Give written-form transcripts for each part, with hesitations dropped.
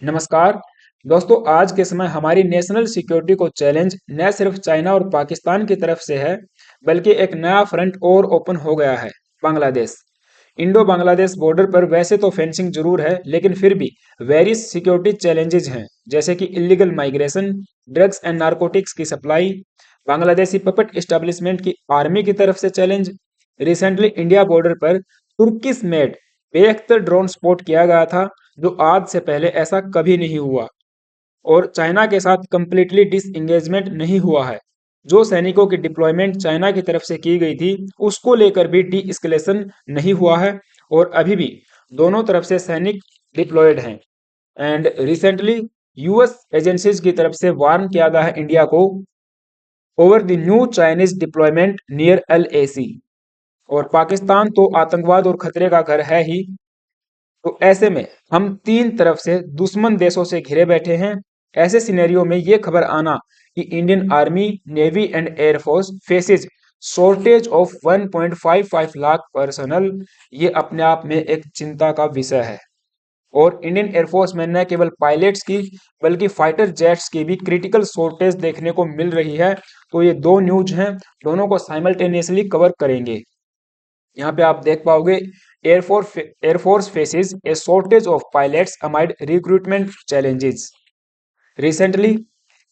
नमस्कार दोस्तों। आज के समय हमारी नेशनल सिक्योरिटी को चैलेंज न सिर्फ चाइना और पाकिस्तान की तरफ से है, बल्कि एक नया फ्रंट और ओपन हो गया है। बांग्लादेश। इंडो बांग्लादेश बॉर्डर पर वैसे तो फेंसिंग जरूर है, लेकिन फिर भी वेरियस सिक्योरिटी चैलेंजेस हैं, जैसे कि illegal migration, drugs and narcotics की सप्लाई, बांग्लादेशी पपेट एस्टेब्लिशमेंट की आर्मी की तरफ से चैलेंज। रिसेंटली इंडिया बॉर्डर पर तुर्किश मेड बेअख्तर ड्रोन स्पॉट किया गया था, जो आज से पहले ऐसा कभी नहीं हुआ। और चाइना के साथ कंप्लीटली डिसएंगेजमेंट नहीं हुआ है। जो सैनिकों की डिप्लॉयमेंट चाइना की तरफ से की गई थी, उसको लेकर भी डी एस्केलेशन नहीं हुआ है, और अभी भी दोनों तरफ से सैनिक डिप्लॉयड हैं। एंड रिसेंटली यूएस एजेंसीज की तरफ से वार्न किया गया है इंडिया को over the new Chinese deployment near LAC। और पाकिस्तान तो आतंकवाद और खतरे का घर है ही, तो ऐसे में हम तीन तरफ से दुश्मन देशों से घिरे बैठे हैं। ऐसे सिनेरियो में ये खबर आना कि Indian army, navy and air force faces shortage of 1.55 lakh personal, ये अपने आप में एक चिंता का विषय है। और इंडियन एयरफोर्स में न केवल पायलट्स की, बल्कि फाइटर जेट्स की भी क्रिटिकल शॉर्टेज देखने को मिल रही है। तो ये दो न्यूज हैं, दोनों को साइमल्टेनियसली कवर करेंगे। यहाँ पे आप देख पाओगे, air force faces A shortage of pilots amide recruitment challenges. Recently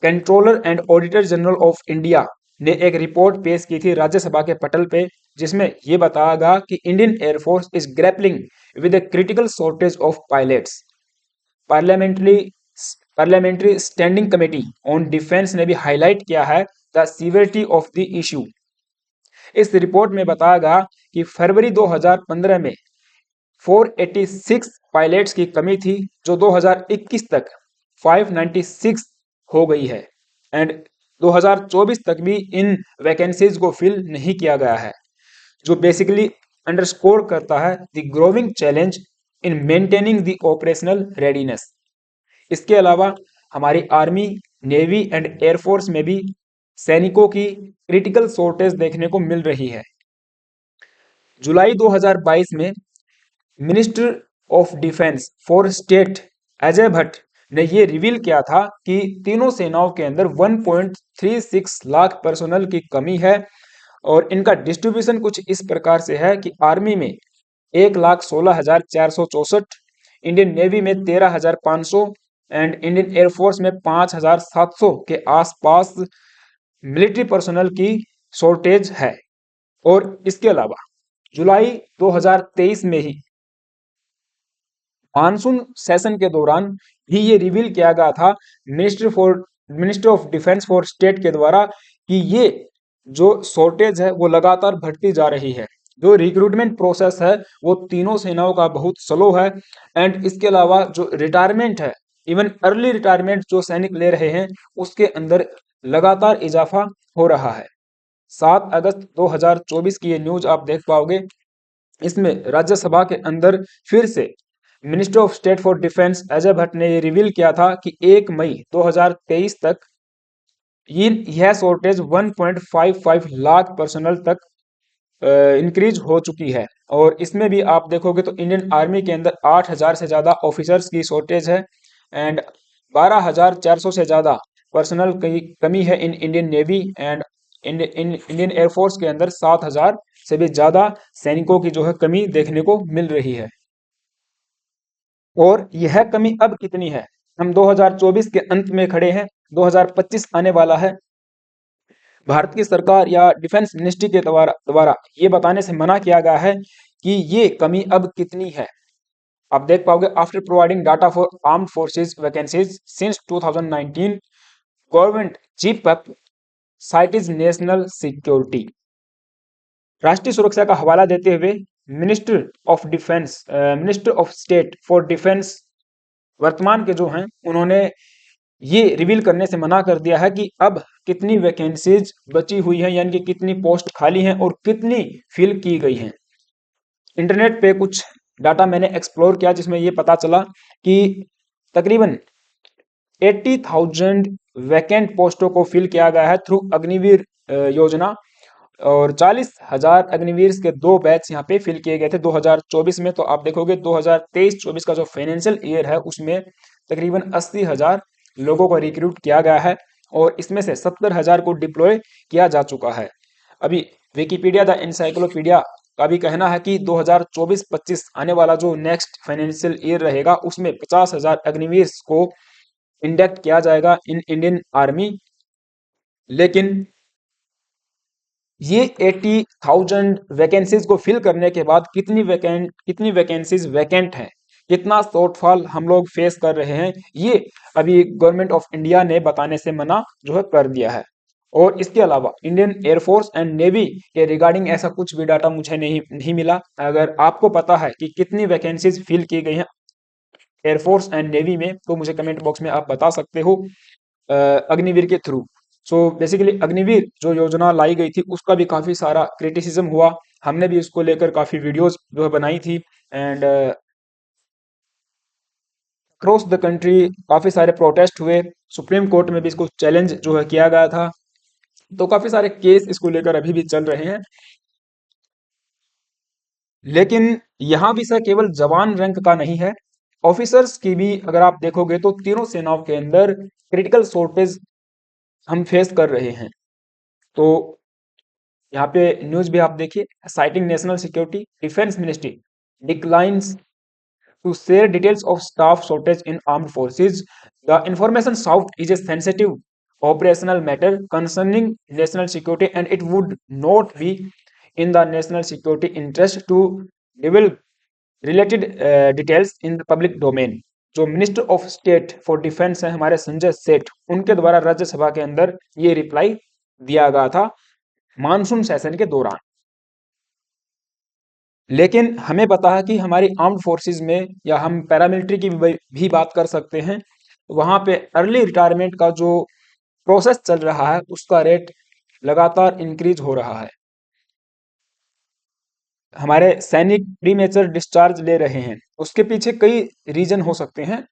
controller and auditor general of India ने एक रिपोर्ट पेश की थी राज्यसभा के पटल पे, जिसमें यह बताया गया कि Indian air force is grappling with a critical shortage of pilots. Parliamentary parliamentary standing committee on defence ने भी हाईलाइट किया है the severity of the issue. इस रिपोर्ट में बताया गया कि फरवरी 2015 में 486 पायलट्स की कमी थी, जो 2021 तक 596 हो गई है। एंड 2024 तक भी इन वैकेंसीज को फिल नहीं किया गया है, जो बेसिकली अंडरस्कोर करता है the growing challenge in maintaining the operational readiness. इसके अलावा हमारी आर्मी, नेवी एंड एयरफोर्स में भी सैनिकों की क्रिटिकल शॉर्टेज देखने को मिल रही है। जुलाई 2022 में minister of defence for state Ajay Bhatt ने यह रिवील किया था कि तीनों सेनाओं के अंदर 1.36 लाख पर्सोनल की कमी है, और इनका डिस्ट्रीब्यूशन कुछ इस प्रकार से है कि आर्मी में 1,16,464, इंडियन नेवी में 13,500 एंड इंडियन एयरफोर्स में 5,700 के आसपास मिलिट्री पर्सोनल की शॉर्टेज है। और इसके अलावा जुलाई 2023 में ही मानसून सेशन के दौरान भी ये रिवील किया गया था minister of defence for state के द्वारा कि ये जो शॉर्टेज है वो लगातार बढ़ती जा रही है। जो रिक्रूटमेंट प्रोसेस है वो तीनों सेनाओं का बहुत स्लो है। एंड इसके अलावा जो रिटायरमेंट है, इवन अर्ली रिटायरमेंट जो सैनिक ले रहे हैं, उसके अंदर लगातार इजाफा हो रहा है। 7 अगस्त 2024 की ये न्यूज आप देख पाओगे। इसमें राज्यसभा के अंदर फिर से minister of state for defence Ajay Bhatt ने ये रिवील किया था कि 1 मई 2023 तक यह शॉर्टेज 1.55 लाख पर्सनल तक इंक्रीज हो चुकी है। और इसमें भी आप देखोगे तो इंडियन आर्मी के अंदर 8,000 से ज़्यादा ऑफिसर्स की शॉर्टेज है, एंड 12,400 से ज़्यादा पर्सनल की कमी है in Indian navy, and Indian air force के अंदर 7,000 से भी ज़्यादा सैनिकों की जो है कमी देखने को मिल रही है। और यह कमी अब कितनी है? हम 2024 के अंत में खड़े हैं, 2025 आने वाला है। भारत की सरकार या डिफेंस मिनिस्ट्री के द्वारा ये बताने से मना किया गया है कि ये कमी अब कितनी है। आप देख पाओगे, after providing data for armed forces vacancies since 2019, government chief up site is national security. राष्ट्रीय सुरक्षा का हवाला देते हुए minister of state for defence वर्तमान के जो हैं, उन्होंने ये रिवील करने से मना कर दिया है कि अब कितनी वैकेंसीज बची हुई हैं, यानी कि कितनी पोस्ट खाली हैं और कितनी फिल की गई हैं। इंटरनेट पे कुछ डाटा मैंने एक्सप्लोर किया, जिसमें ये पता चला कि तकरीबन 80,000 वैकेंट पोस्टों को फिल किया गया है थ्रू अग्निवीर योजना, और 40,000 अग्निवीर के 2 बैच यहाँ पे फिल किए गए थे 2024 में। तो आप देखोगे 2023-24 का जो फाइनेंशियल ईयर है, उसमें तकरीबन 80,000 लोगों को रिक्रूट किया गया है और इसमें से 70,000 को डिप्लॉय किया जा चुका है। अभी विकिपीडिया द इंसाइक्लोपीडिया का भी कहना है कि 2024-25 आने वाला जो नेक्स्ट फाइनेंशियल ईयर रहेगा उसमें 50,000 अग्निवीर को इंडक्ट किया जाएगा इन इंडियन आर्मी। लेकिन ये 80,000 वैकेंसीज को फिल करने के बाद कितनी वैकेंसीज वैकेंट हैं, कितना शॉर्टफॉल हम लोग फेस कर रहे हैं, ये अभी गवर्नमेंट ऑफ इंडिया ने बताने से मना जो है कर दिया है। और इसके अलावा इंडियन एयरफोर्स एंड नेवी के रिगार्डिंग ऐसा कुछ भी डाटा मुझे नहीं मिला। अगर आपको पता है कि कितनी वैकेंसीज फिल की गई हैं एयरफोर्स एंड नेवी में तो मुझे कमेंट बॉक्स में आप बता सकते हो अग्निवीर के थ्रू। सो बेसिकली अग्निवीर जो योजना लाई गई थी उसका भी काफी सारा क्रिटिसिज्म हुआ, हमने भी उसको लेकर काफी वीडियोस जो है बनाई थी एंड अक्रॉस द कंट्री काफी सारे प्रोटेस्ट हुए, सुप्रीम कोर्ट में भी इसको चैलेंज जो है किया गया था, तो काफी सारे केस इसको लेकर अभी भी चल रहे हैं। लेकिन यहाँ भी सर केवल जवान रैंक का नहीं है, ऑफिसर्स की भी अगर आप देखोगे तो तीनों सेनाओं के अंदर क्रिटिकल शॉर्टेज हम फेस कर रहे हैं। तो यहाँ पे न्यूज भी आप देखिए, citing national security defence ministry declines to share details of staff shortage in armed forces. The information sought is a sensitive operational matter concerning national security and it would not be in the national security interest to reveal related details in the public domain. जो minister of state for defence है हमारे संजय सेठ, उनके द्वारा राज्यसभा के अंदर ये reply दिया गया था मानसून सेशन के दौरान। लेकिन हमें पता है कि हमारी आर्म्ड फोर्सेस में या हम पैरामिलिट्री की भी बात कर सकते हैं, वहां पे अर्ली रिटायरमेंट का जो प्रोसेस चल रहा है उसका रेट लगातार इंक्रीज हो रहा है। हमारे सैनिक प्रीमेचर डिस्चार्ज ले रहे हैं, उसके पीछे कई रीजन हो सकते हैं,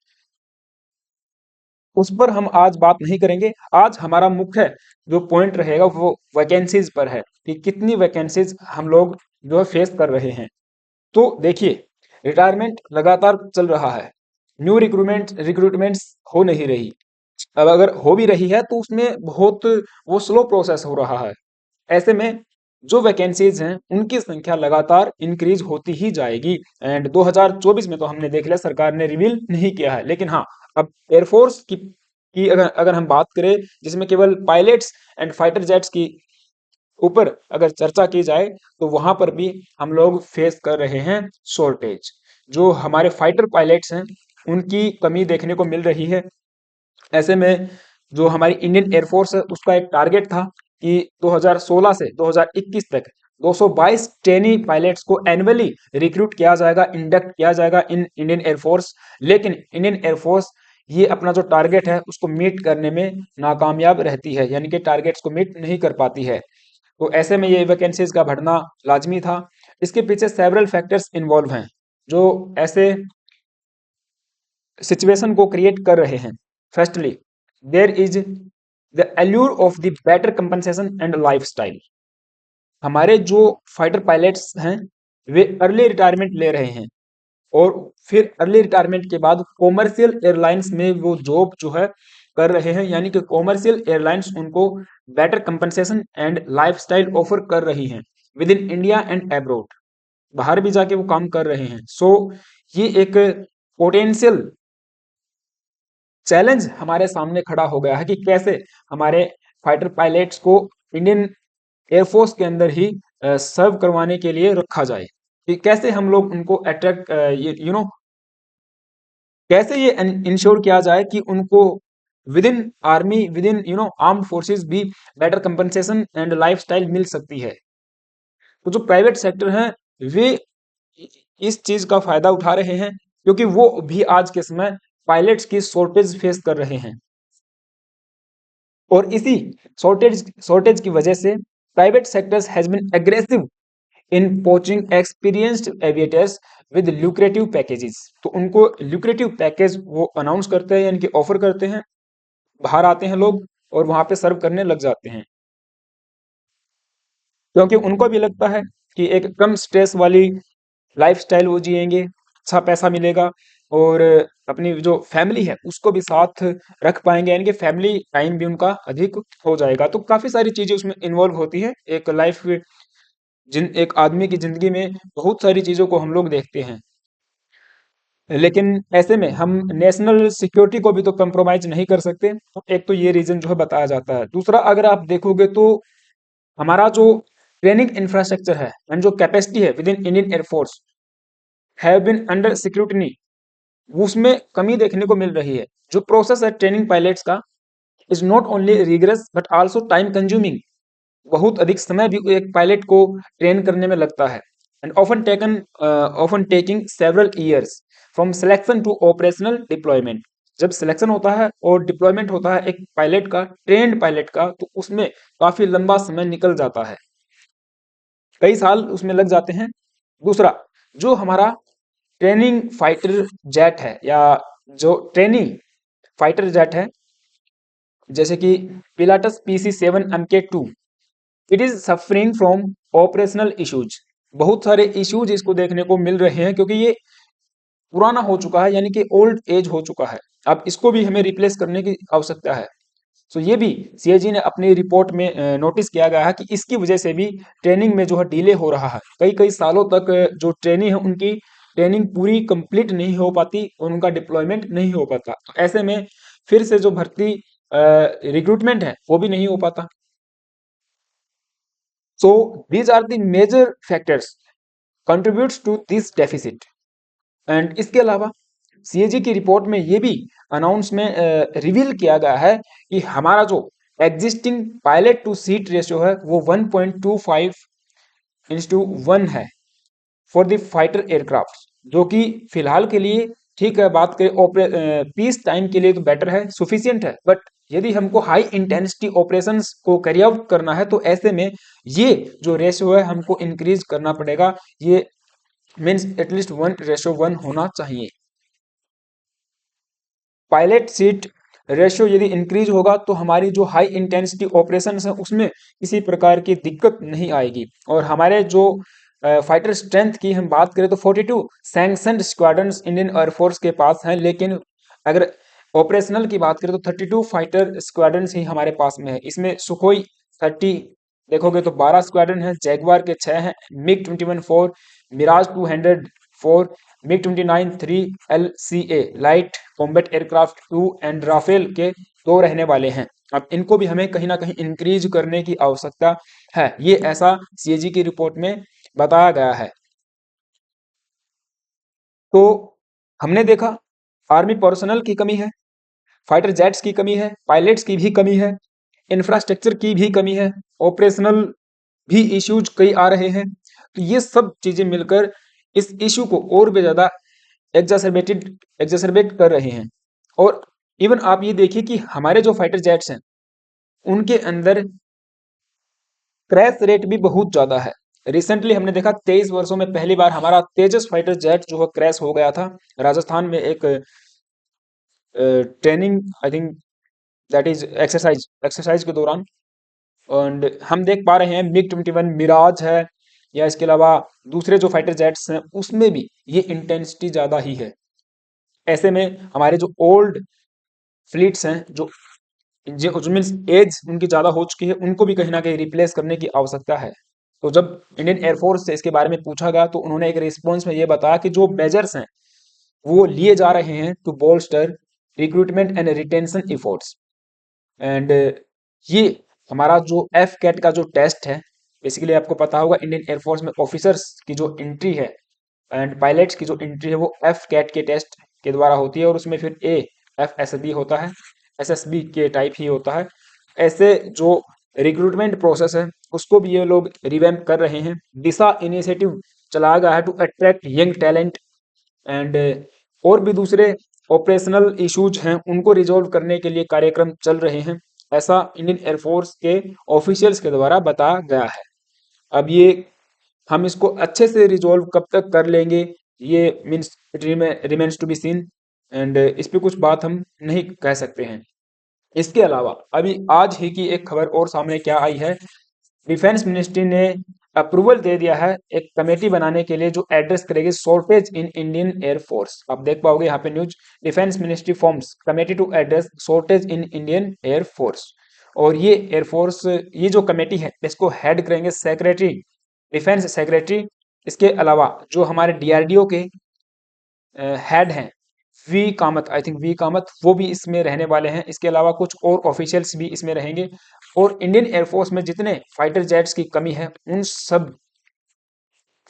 उस पर हम आज बात नहीं करेंगे। आज हमारा मुख्य जो पॉइंट रहेगा वो वैकेंसीज पर है कि कितनी वैकेंसीज हम लोग जो है फेस कर रहे हैं। तो देखिए, रिटायरमेंट लगातार चल रहा है, न्यू रिक्रूटमेंट्स हो नहीं रही। अब अगर हो भी रही है तो उसमें बहुत वो स्लो प्रोसेस हो रहा है। ऐसे में जो वैकेंसीज हैं उनकी संख्या लगातार इंक्रीज होती ही जाएगी एंड 2024 में तो हमने देख लिया सरकार ने रिवील नहीं किया है। लेकिन हाँ, अब एयरफोर्स की अगर अगर हम बात करें जिसमें केवल पायलट्स एंड फाइटर जेट्स की ऊपर अगर चर्चा की जाए तो वहां पर भी हम लोग फेस कर रहे हैं शॉर्टेज। जो हमारे फाइटर पायलट्स हैं उनकी कमी देखने को मिल रही है। ऐसे में जो हमारी इंडियन एयरफोर्स है उसका एक टारगेट था कि 2016 से 2021 तक 222 ट्रेनी पायलट्स को एनुअली रिक्रूट किया जाएगा, इंडक्ट किया जाएगा इन इंडियन एयरफोर्स। लेकिन इंडियन एयरफोर्स ये अपना जो टारगेट है उसको मीट करने में नाकामयाब रहती है, यानी कि टारगेट्स को मीट नहीं कर पाती है। तो ऐसे में ये वैकेंसीज का बढ़ना लाजमी था। इसके पीछे सेवरल फैक्टर्स इन्वॉल्व हैं जो ऐसे सिचुएशन को क्रिएट कर रहे हैं। Firstly there is the allure of the better compensation and lifestyle. हमारे जो फाइटर पायलट्स हैं वे अर्ली रिटायरमेंट ले रहे हैं और फिर अर्ली रिटायरमेंट के बाद कॉमर्शियल एयरलाइंस में वो जॉब जो है कर रहे हैं, यानी कि कॉमर्शियल एयरलाइंस उनको better compensation and lifestyle offer कर रही हैं with in India and abroad, बाहर भी जाके वो काम कर रहे हैं। सो ये एक पोटेंशियल चैलेंज हमारे सामने खड़ा हो गया है कि कैसे हमारे फाइटर पायलट्स को इंडियन एयरफोर्स के अंदर ही सर्व करवाने के लिए रखा जाए, कि कैसे हम लोग उनको अट्रैक्ट कैसे ये इंश्योर किया जाए कि उनको with in army with in armed forces भी बेटर कंपनसेशन एंड लाइफस्टाइल मिल सकती है। तो जो प्राइवेट सेक्टर हैं वे इस चीज का फायदा उठा रहे हैं क्योंकि वो भी आज के समय पायलट्स की शॉर्टेज फेस कर रहे हैं और इसी शॉर्टेज की वजह से private sectors has been aggressive in poaching experienced aviators with lucrative packages. तो उनको ल्यूक्रेटिव पैकेज वो अनाउंस करते हैं, यानी कि ऑफर करते हैं, बाहर आते हैं लोग और वहां पे सर्व करने लग जाते हैं क्योंकि उनको भी लगता है कि एक कम स्ट्रेस वाली लाइफस्टाइल वो जिएंगे, अच्छा पैसा मिलेगा। और अपनी जो फैमिली है उसको भी साथ रख पाएंगे, यानी कि फैमिली टाइम भी उनका अधिक हो जाएगा। तो काफी सारी चीजें उसमें इन्वॉल्व होती है। एक लाइफ एक आदमी की जिंदगी में बहुत सारी चीजों को हम लोग देखते हैं, लेकिन ऐसे में हम नेशनल सिक्योरिटी को भी तो कंप्रोमाइज नहीं कर सकते। तो एक तो ये रीजन जो है बताया जाता है। दूसरा, अगर आप देखोगे तो हमारा जो ट्रेनिंग इंफ्रास्ट्रक्चर है एंड जो कैपेसिटी है within Indian air force have been under scrutiny, उसमें कमी देखने को मिल रही है। जो प्रोसेस है ट्रेनिंग पायलट्स का is not only rigorous but also time consuming. बहुत अधिक समय भी एक पायलट को ट्रेन करने में लगता है। And often taking several years from selection to operational deployment. जब सिलेक्शन होता है और डिप्लॉयमेंट होता है एक पायलट का, ट्रेंड पायलट का, तो उसमें काफी लंबा समय निकल जाता है, कई साल उसमें लग जाते हैं। दूसरा, जो हमारा ट्रेनिंग फाइटर जेट है या जो ट्रेनिंग फाइटर जेट है, जैसे कि Pilatus PC-7 MK2, it is suffering from operational issues. बहुत सारे इश्यूज इसको देखने को मिल रहे हैं क्योंकि ये पुराना हो चुका है, यानी कि ओल्ड एज हो चुका है। अब इसको भी हमें रिप्लेस करने की आवश्यकता है। सो ये भी सीएजी ने अपनी रिपोर्ट में नोटिस किया गया है कि इसकी वजह से भी ट्रेनिंग में जो है डिले हो रहा है। कई कई सालों तक जो ट्रेनी है उनकी ट्रेनिंग पूरी कंप्लीट नहीं हो पाती और उनका डिप्लॉयमेंट नहीं हो पाता। तो ऐसे में फिर से जो भर्ती रिक्रूटमेंट है वो भी नहीं हो पाता। So these are the major factors contributes to this deficit. And इसके अलावा सीएजी की रिपोर्ट में ये भी अनाउंस में रिवील किया गया है कि हमारा जो existing pilot to seat ratio है वो 1.25:1 है फॉर द फाइटर एयरक्राफ्ट, जो कि फिलहाल के लिए ठीक है। बात करें पीस टाइम के लिए तो बेटर है, सुफिशियंट है, बट यदि हमको हाई इंटेंसिटी ऑपरेशंस को कैरी आउट करना है तो ऐसे में ये जो रेशियो है हमको इंक्रीज करना पड़ेगा। ये मीन्स एटलीस्ट 1:1 होना चाहिए। पायलट सीट रेशियो यदि इंक्रीज होगा तो हमारी जो हाई इंटेंसिटी ऑपरेशंस है उसमें किसी प्रकार की दिक्कत नहीं आएगी। और हमारे जो फाइटर स्ट्रेंथ की हम बात करें तो 42 सैंक्शनड स्क्वाड्रंस इंडियन एयरफोर्स के पास हैं, लेकिन अगर ऑपरेशनल की बात करें तो 32 फाइटर स्क्वाड्रंस ही हमारे पास में है। इसमें सुखोई 30 देखोगे तो 12 स्क्वाड्रन है, जैगवार के 6 हैं, MiG-21 4, Mirage 200 4, MiG-29 3, LCA light combat aircraft 2 and Rafale के 2 रहने वाले हैं। अब इनको भी हमें कहीं ना कहीं इंक्रीज करने की आवश्यकता है, ये ऐसा सीएजी की रिपोर्ट में बताया गया है। तो हमने देखा आर्मी पर्सनल की कमी है, फाइटर जेट्स की कमी है, पायलट्स की भी कमी है, इंफ्रास्ट्रक्चर की भी कमी है, ऑपरेशनल भी इश्यूज कई आ रहे हैं। तो ये सब चीजें मिलकर इस इशू को और भी ज्यादा एग्जासर्बेट कर रहे हैं। और इवन आप ये देखिए कि हमारे जो फाइटर जेट्स हैं उनके अंदर क्रैश रेट भी बहुत ज्यादा है। रिसेंटली हमने देखा 23 वर्षों में पहली बार हमारा तेजस फाइटर जेट जो है क्रैश हो गया था राजस्थान में एक training, I think that is exercise के दौरान। एंड हम देख पा रहे हैं MiG-21 मिराज है या इसके अलावा दूसरे जो फाइटर जेट्स हैं उसमें भी ये इंटेंसिटी ज्यादा ही है। ऐसे में हमारे जो ओल्ड फ्लीट्स हैं, जो मीन्स एज उनकी ज्यादा हो चुकी है, उनको भी कहीं ना कहीं रिप्लेस करने की आवश्यकता है। तो जब इंडियन एयरफोर्स से इसके बारे में पूछा गया तो उन्होंने एक रिस्पॉन्स में ये बताया कि जो मेजर्स हैं वो लिए जा रहे हैं to bolster recruitment and retention efforts. And ये हमारा जो एफ कैट का जो टेस्ट है, बेसिकली आपको पता होगा इंडियन एयरफोर्स में ऑफिसर्स की जो एंट्री है एंड पायलट्स की जो एंट्री है वो एफ कैट के टेस्ट के द्वारा होती है, और उसमें फिर AFSB होता है, SSB के टाइप ही होता है। ऐसे जो रिक्रूटमेंट प्रोसेस है उसको भी ये लोग रिवैम्प कर रहे हैं। दिशा इनिशिएटिव चलाया गया है to attract young talent and और भी दूसरे ऑपरेशनल इश्यूज हैं उनको रिजॉल्व करने के लिए कार्यक्रम चल रहे हैं, ऐसा इंडियन एयरफोर्स के ऑफिशियल्स के द्वारा बताया गया है। अब ये हम इसको अच्छे से रिजॉल्व कब तक कर लेंगे, ये means it remains to be seen. And इस पे कुछ बात हम नहीं कह सकते हैं। इसके अलावा अभी आज ही की एक खबर और सामने क्या आई है, डिफेंस मिनिस्ट्री ने अप्रूवल दे दिया है एक कमेटी बनाने के लिए जो एड्रेस करेगी शॉर्टेज इन इंडियन एयरफोर्स। आप देख पाओगे यहाँ पे news, defence ministry forms committee to address shortage in Indian Air Force. और ये एयरफोर्स, ये जो कमेटी है इसको हेड करेंगे सेक्रेटरी, डिफेंस सेक्रेटरी। इसके अलावा जो हमारे डीआरडीओ के हेड हैं V Kamath, I think V Kamath, वो भी इसमें रहने वाले हैं। इसके अलावा कुछ और ऑफिशियल्स भी इसमें रहेंगे। और इंडियन एयरफोर्स में जितने फाइटर जेट्स की कमी है उन सब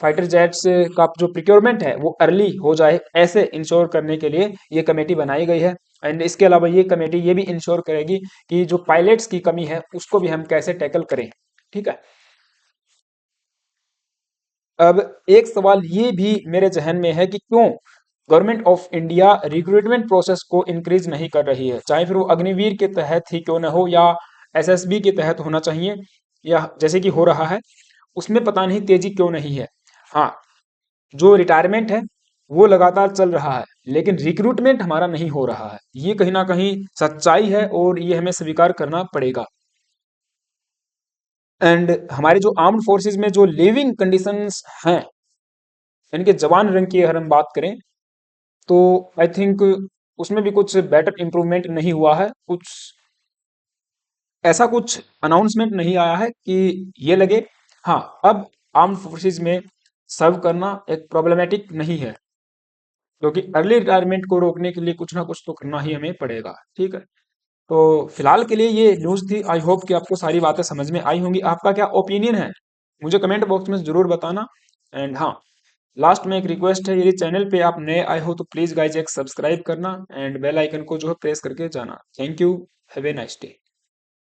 फाइटर जेट्स का जो प्रिक्योरमेंट है वो अर्ली हो जाए, ऐसे इंश्योर करने के लिए ये कमेटी बनाई गई है। एंड इसके अलावा ये कमेटी ये भी इंश्योर करेगी कि जो पायलट्स की कमी है उसको भी हम कैसे टैकल करें। ठीक है। अब एक सवाल ये भी मेरे जहन में है कि क्यों government of India recruitment process को इंक्रीज नहीं कर रही है, चाहे फिर वो अग्निवीर के तहत ही क्यों ना हो या एसएसबी के तहत होना चाहिए, या जैसे कि हो रहा है उसमें पता नहीं तेजी क्यों नहीं है। हाँ, जो रिटायरमेंट है वो लगातार चल रहा है लेकिन रिक्रूटमेंट हमारा नहीं हो रहा है, ये कहीं ना कहीं सच्चाई है और ये हमें स्वीकार करना पड़ेगा। एंड हमारे जो आर्म्ड फोर्सेस में जो लिविंग कंडीशंस हैं, इनके जवान रंग की अगर हम बात करें तो आई थिंक उसमें भी कुछ बेटर इम्प्रूवमेंट नहीं हुआ है। कुछ ऐसा कुछ अनाउंसमेंट नहीं आया है कि ये लगे हाँ अब आर्म्ड फोर्सेस में सर्व करना एक प्रॉब्लमेटिक नहीं है, क्योंकि अर्ली रिटायरमेंट को रोकने के लिए कुछ ना कुछ तो करना ही हमें पड़ेगा। ठीक है। तो फिलहाल के लिए ये न्यूज़ थी। आई होप कि आपको सारी बातें समझ में आई होंगी। आपका क्या ओपिनियन है मुझे कमेंट बॉक्स में ज़रूर बताना। एंड हाँ, लास्ट में एक रिक्वेस्ट है, यदि चैनल पे आप नए आए हो तो प्लीज़ गाइज एक सब्सक्राइब करना एंड बेल आइकन को जो है प्रेस करके जाना। Thank you. Have a nice day.